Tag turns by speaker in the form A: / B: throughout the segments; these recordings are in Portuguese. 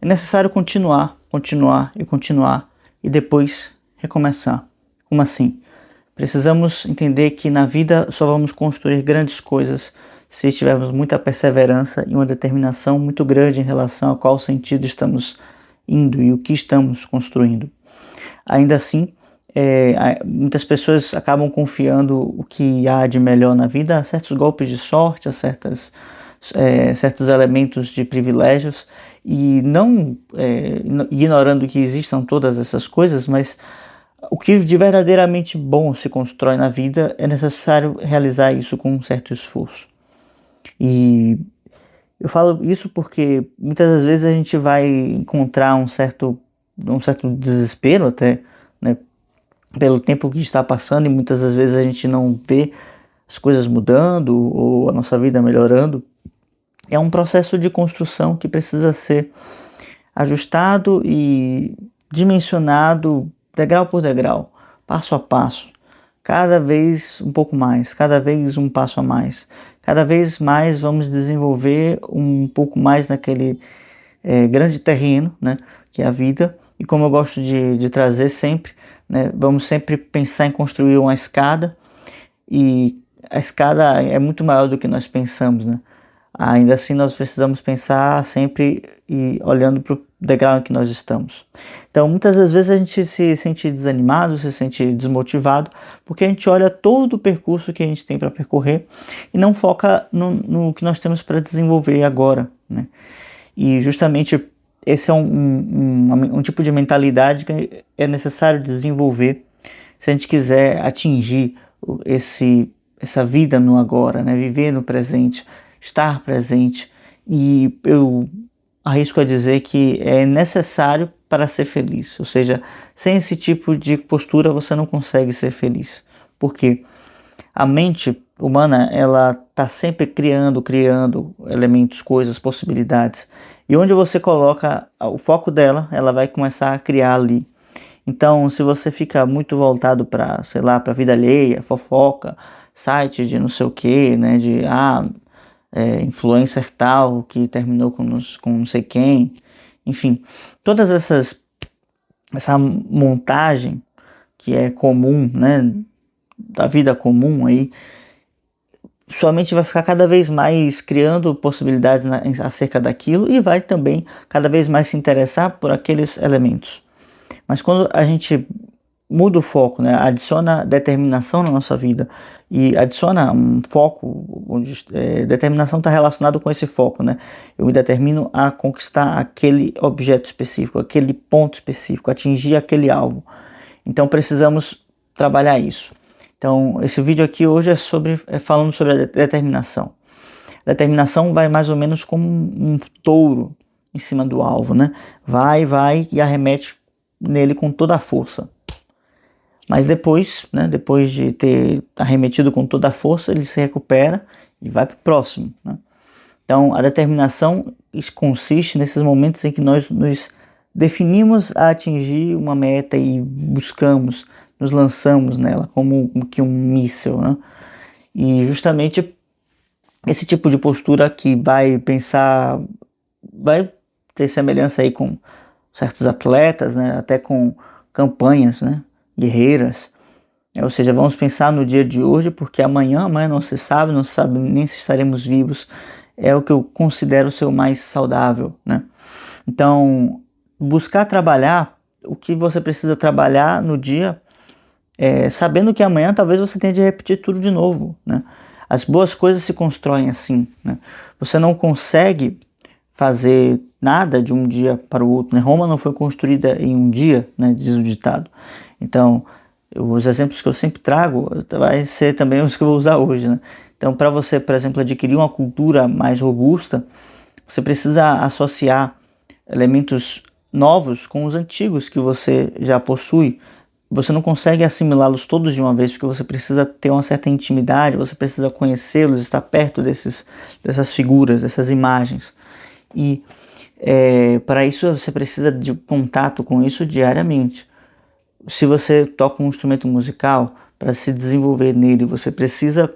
A: é necessário continuar, continuar e continuar e depois recomeçar. Como assim? Precisamos entender que na vida só vamos construir grandes coisas se tivermos muita perseverança e uma determinação muito grande em relação a qual sentido estamos indo e o que estamos construindo. Ainda assim, muitas pessoas acabam confiando o que há de melhor na vida a certos golpes de sorte, a certos elementos de privilégios e não ignorando que existam todas essas coisas, mas o que de verdadeiramente bom se constrói na vida é necessário realizar isso com um certo esforço. E eu falo isso porque muitas das vezes a gente vai encontrar um certo desespero até, né, pelo tempo que está passando e muitas das vezes a gente não vê as coisas mudando ou a nossa vida melhorando. É um processo de construção que precisa ser ajustado e dimensionado degrau por degrau, passo a passo, cada vez um pouco mais, cada vez um passo a mais. Cada vez mais vamos desenvolver um pouco mais naquele grande terreno, né, que é a vida. E como eu gosto de trazer sempre, né, vamos sempre pensar em construir uma escada e a escada é muito maior do que nós pensamos, né? Ainda assim, nós precisamos pensar sempre e olhando para o degrau em que nós estamos. Então, muitas das vezes a gente se sente desanimado, se sente desmotivado, porque a gente olha todo o percurso que a gente tem para percorrer e não foca no que nós temos para desenvolver agora, né? E justamente esse é um tipo de mentalidade que é necessário desenvolver se a gente quiser atingir essa vida no agora, né? Viver no presente, estar presente. E eu arrisco a dizer que é necessário para ser feliz. Ou seja, sem esse tipo de postura você não consegue ser feliz. Por quê? A mente humana, ela está sempre criando elementos, coisas, possibilidades. E onde você coloca o foco dela, ela vai começar a criar ali. Então, se você fica muito voltado para, sei lá, para a vida alheia, fofoca, site de não sei o que, né, influencer tal que terminou com não sei quem, enfim, todas essa montagem que é comum, né, da vida comum aí, sua mente vai ficar cada vez mais criando possibilidades acerca daquilo e vai também cada vez mais se interessar por aqueles elementos. Mas quando a gente muda o foco, né, adiciona determinação na nossa vida e adiciona um foco, onde determinação está relacionado com esse foco, né? Eu me determino a conquistar aquele objeto específico, aquele ponto específico, atingir aquele alvo. Então precisamos trabalhar isso. Então esse vídeo aqui hoje é falando sobre a determinação. A determinação vai mais ou menos como um touro em cima do alvo, né? Vai e arremete nele com toda a força. Mas depois, né, depois de ter arremetido com toda a força, ele se recupera e vai para o próximo, né? Então, a determinação consiste nesses momentos em que nós nos definimos a atingir uma meta e buscamos, nos lançamos nela como que um míssil, né? E justamente esse tipo de postura que vai ter semelhança aí com certos atletas, né, até com campanhas, né, guerreiras. Ou seja, vamos pensar no dia de hoje, porque amanhã não se sabe nem se estaremos vivos. É o que eu considero ser o mais saudável, né? Então, buscar trabalhar o que você precisa trabalhar no dia, sabendo que amanhã talvez você tenha de repetir tudo de novo, né? As boas coisas se constroem assim, né? Você não consegue fazer nada de um dia para o outro, né? Roma não foi construída em um dia, né? Diz o ditado. Então, os exemplos que eu sempre trago vai ser também os que eu vou usar hoje, né? Então, para você, por exemplo, adquirir uma cultura mais robusta, você precisa associar elementos novos com os antigos que você já possui. Você não consegue assimilá-los todos de uma vez, porque você precisa ter uma certa intimidade, você precisa conhecê-los, estar perto dessas figuras, dessas imagens. E para isso você precisa de contato com isso diariamente. Se você toca um instrumento musical, para se desenvolver nele, você precisa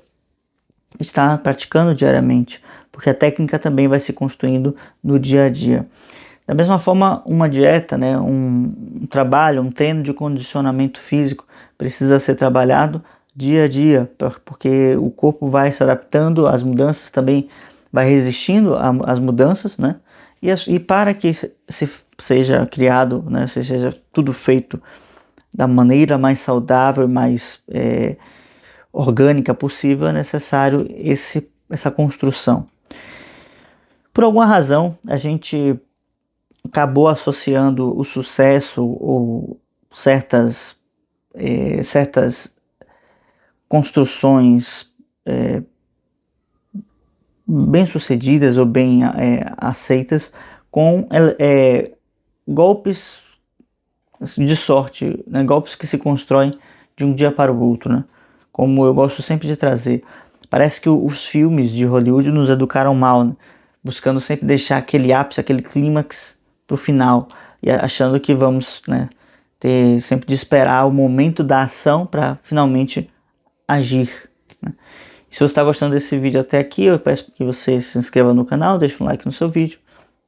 A: estar praticando diariamente, porque a técnica também vai se construindo no dia a dia. Da mesma forma, uma dieta, né, um trabalho, um treino de condicionamento físico precisa ser trabalhado dia a dia, porque o corpo vai se adaptando às mudanças, também vai resistindo às mudanças, né? E para que se seja criado, né, seja tudo feito da maneira mais saudável, mais orgânica possível, é necessário essa construção. Por alguma razão, a gente acabou associando o sucesso ou certas construções bem-sucedidas ou bem aceitas com golpes de sorte, né? Golpes que se constroem de um dia para o outro, né? Como eu gosto sempre de trazer. Parece que os filmes de Hollywood nos educaram mal, né? Buscando sempre deixar aquele ápice, aquele clímax pro final, e achando que vamos, né, ter sempre de esperar o momento da ação para finalmente agir, né? Se você está gostando desse vídeo até aqui, eu peço que você se inscreva no canal, deixe um like no seu vídeo,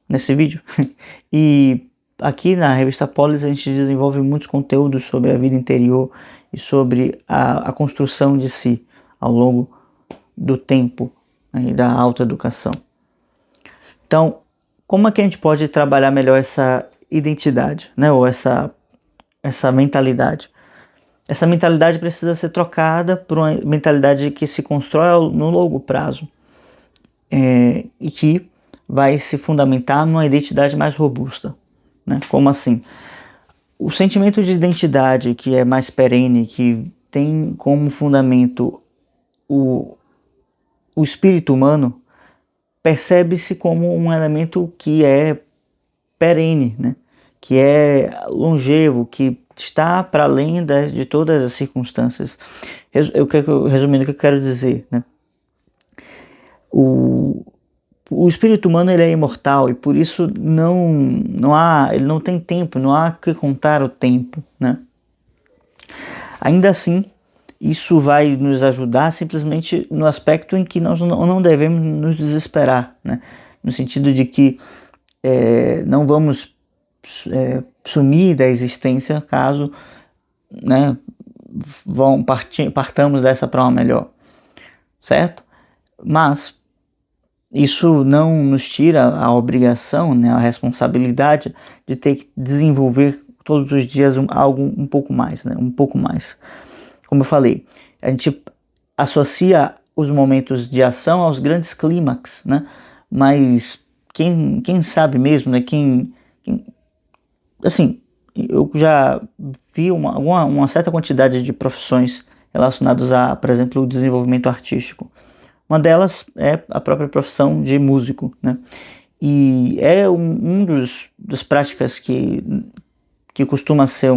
A: nesse vídeo. E aqui na Revista Polis a gente desenvolve muitos conteúdos sobre a vida interior e sobre a construção de si ao longo do tempo, né, e da autoeducação. Então, como é que a gente pode trabalhar melhor essa identidade, né, ou essa mentalidade? Essa mentalidade precisa ser trocada por uma mentalidade que se constrói no longo prazo, e que vai se fundamentar numa identidade mais robusta, né? Como assim? O sentimento de identidade que é mais perene, que tem como fundamento o espírito humano, percebe-se como um elemento que é perene, né? Que é longevo, que está para além de todas as circunstâncias. Resumindo, o que eu quero dizer, né? O espírito humano, ele é imortal e por isso ele não tem tempo, não há que contar o tempo, né? Ainda assim, isso vai nos ajudar simplesmente no aspecto em que nós não devemos nos desesperar, né? No sentido de que não vamos sumir da existência caso, né, partamos dessa para uma melhor, certo? Mas isso não nos tira a obrigação, né, a responsabilidade de ter que desenvolver todos os dias algo um pouco mais, né, um pouco mais. Como eu falei, a gente associa os momentos de ação aos grandes clímax, né? Mas quem sabe mesmo, né? Assim, eu já vi uma certa quantidade de profissões relacionadas a, por exemplo, o desenvolvimento artístico. Uma delas é a própria profissão de músico, né? E é das práticas que costuma ser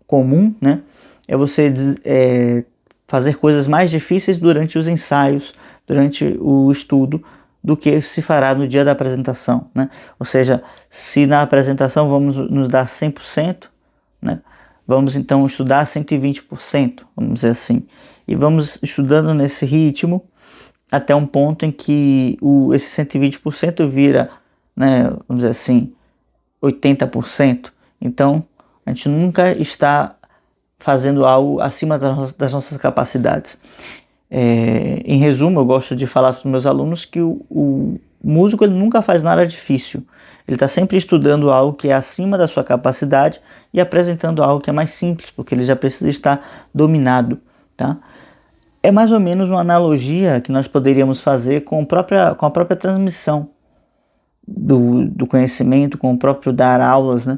A: comum, né? É você fazer coisas mais difíceis durante os ensaios, durante o estudo, do que se fará no dia da apresentação, né? Ou seja, se na apresentação vamos nos dar 100%, né? Vamos então estudar 120%, vamos dizer assim. E vamos estudando nesse ritmo até um ponto em que esse 120% vira, né, vamos dizer assim, 80%. Então, a gente nunca está fazendo algo acima das nossas capacidades. Em resumo, eu gosto de falar para os meus alunos que o músico, ele nunca faz nada difícil. Ele está sempre estudando algo que é acima da sua capacidade e apresentando algo que é mais simples, porque ele já precisa estar dominado, tá? É mais ou menos uma analogia que nós poderíamos fazer com a própria transmissão do conhecimento, com o próprio dar aulas, né?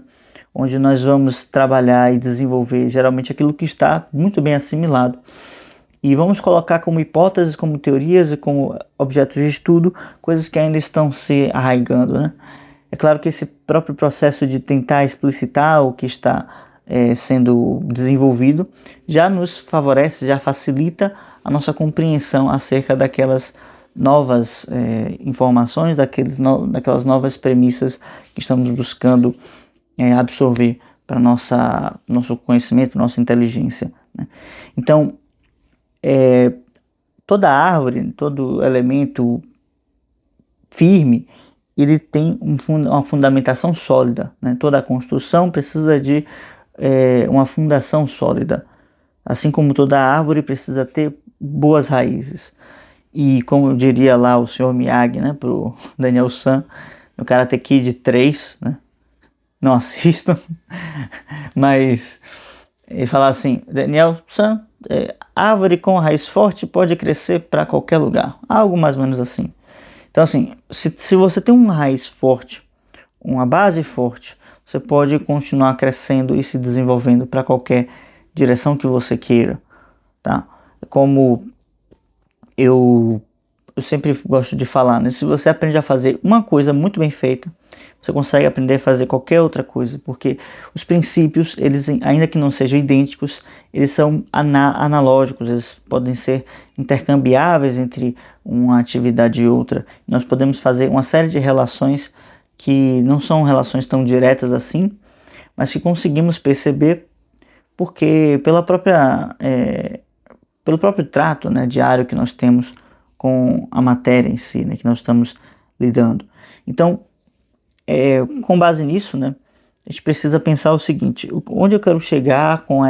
A: Onde nós vamos trabalhar e desenvolver geralmente aquilo que está muito bem assimilado. E vamos colocar como hipóteses, como teorias e como objetos de estudo, coisas que ainda estão se arraigando, né? É claro que esse próprio processo de tentar explicitar o que está sendo desenvolvido já nos favorece, já facilita a nossa compreensão acerca daquelas novas informações, daquelas novas premissas que estamos buscando absorver para nosso conhecimento, nossa inteligência, né? Então, toda árvore, todo elemento firme, ele tem uma fundamentação sólida, né? Toda a construção precisa de uma fundação sólida, assim como toda árvore precisa ter boas raízes. E como eu diria lá o Sr. Miyagi, né, pro Daniel San, no Karate Kid 3, né? Não assistam, mas ele fala assim: Daniel San, árvore com raiz forte pode crescer para qualquer lugar, algo mais ou menos assim. Então assim, se você tem uma raiz forte, uma base forte, você pode continuar crescendo e se desenvolvendo para qualquer direção que você queira, tá? Como eu sempre gosto de falar, né? Se você aprende a fazer uma coisa muito bem feita, você consegue aprender a fazer qualquer outra coisa, porque os princípios, eles, ainda que não sejam idênticos, eles são analógicos, eles podem ser intercambiáveis entre uma atividade e outra. Nós podemos fazer uma série de relações que não são relações tão diretas assim, mas que conseguimos perceber porque pelo próprio trato, né, diário que nós temos com a matéria em si, né, que nós estamos lidando. Então, com base nisso, né, a gente precisa pensar o seguinte: onde eu quero chegar com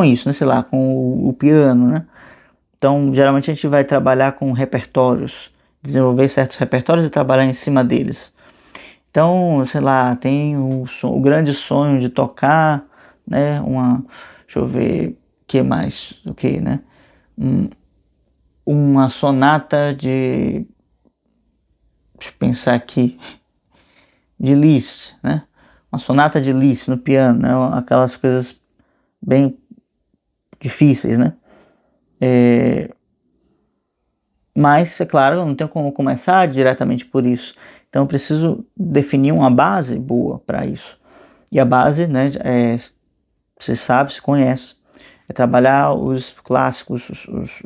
A: isso, né, sei lá, com o piano, né? Então, geralmente a gente vai trabalhar com repertórios, desenvolver certos repertórios e trabalhar em cima deles. Então, sei lá, tem o grande sonho de tocar, né, deixa eu ver, que mais, o que, né? Uma sonata de, deixa eu pensar aqui, de Liszt, né? Uma sonata de Liszt no piano, né? Aquelas coisas bem difíceis, né? Mas, é claro, eu não tenho como começar diretamente por isso. Então, eu preciso definir uma base boa para isso. E a base, né, você sabe, se conhece, é trabalhar os clássicos,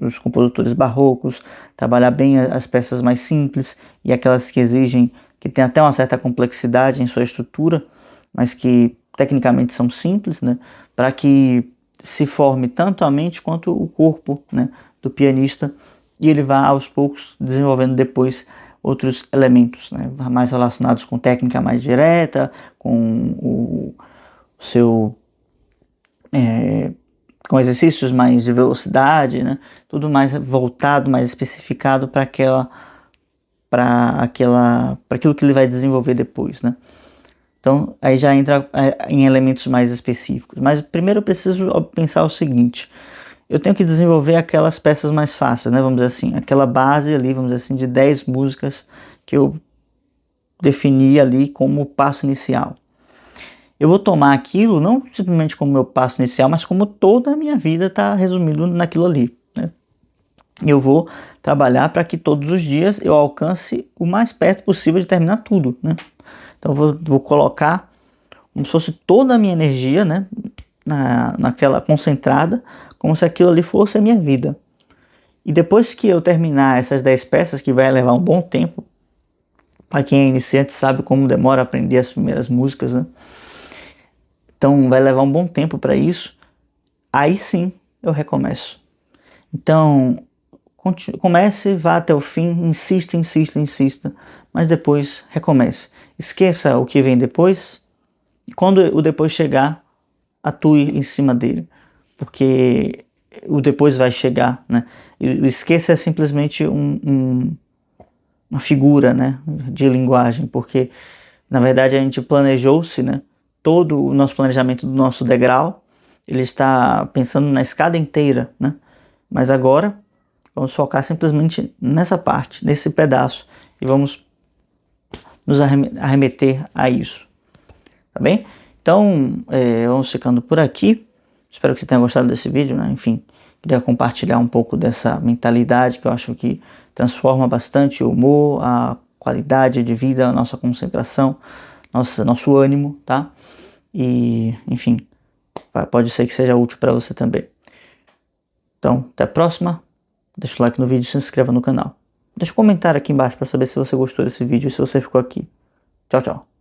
A: os compositores barrocos, trabalhar bem as peças mais simples e aquelas que exigem, que tem até uma certa complexidade em sua estrutura, mas que tecnicamente são simples, né, para que se forme tanto a mente quanto o corpo, né, do pianista, e ele vai aos poucos desenvolvendo depois outros elementos, né, mais relacionados com técnica mais direta, com o seu com exercícios mais de velocidade, né, tudo mais voltado, mais especificado para aquilo que ele vai desenvolver depois, né. Então aí já entra em elementos mais específicos. Mas primeiro eu preciso pensar o seguinte: eu tenho que desenvolver aquelas peças mais fáceis, né? Vamos dizer assim, aquela base ali, vamos dizer assim, de 10 músicas que eu defini ali como passo inicial. Eu vou tomar aquilo não simplesmente como meu passo inicial, mas como toda a minha vida está resumido naquilo ali, né? Eu vou trabalhar para que todos os dias eu alcance o mais perto possível de terminar tudo, né? Então eu vou colocar como se fosse toda a minha energia, né, naquela concentrada, como se aquilo ali fosse a minha vida. E depois que eu terminar essas 10 peças, que vai levar um bom tempo, para quem é iniciante sabe como demora a aprender as primeiras músicas, né? Então vai levar um bom tempo para isso. Aí sim eu recomeço. Então comece, vá até o fim, insista, insista, insista, mas depois recomece. Esqueça o que vem depois. Quando o depois chegar, atue em cima dele, porque o depois vai chegar, né? E o esqueça é simplesmente uma figura, né, de linguagem, porque na verdade a gente planejou-se, né? Todo o nosso planejamento do nosso degrau, ele está pensando na escada inteira, né? Mas agora vamos focar simplesmente nessa parte, nesse pedaço, e vamos nos arremeter a isso, tá bem? Então, vamos ficando por aqui. Espero que você tenha gostado desse vídeo, né? Enfim, queria compartilhar um pouco dessa mentalidade que eu acho que transforma bastante o humor, a qualidade de vida, a nossa concentração, nosso ânimo, tá? E, enfim, pode ser que seja útil para você também. Então, até a próxima. Deixa o like no vídeo e se inscreva no canal. Deixa um comentário aqui embaixo para saber se você gostou desse vídeo e se você ficou aqui. Tchau, tchau.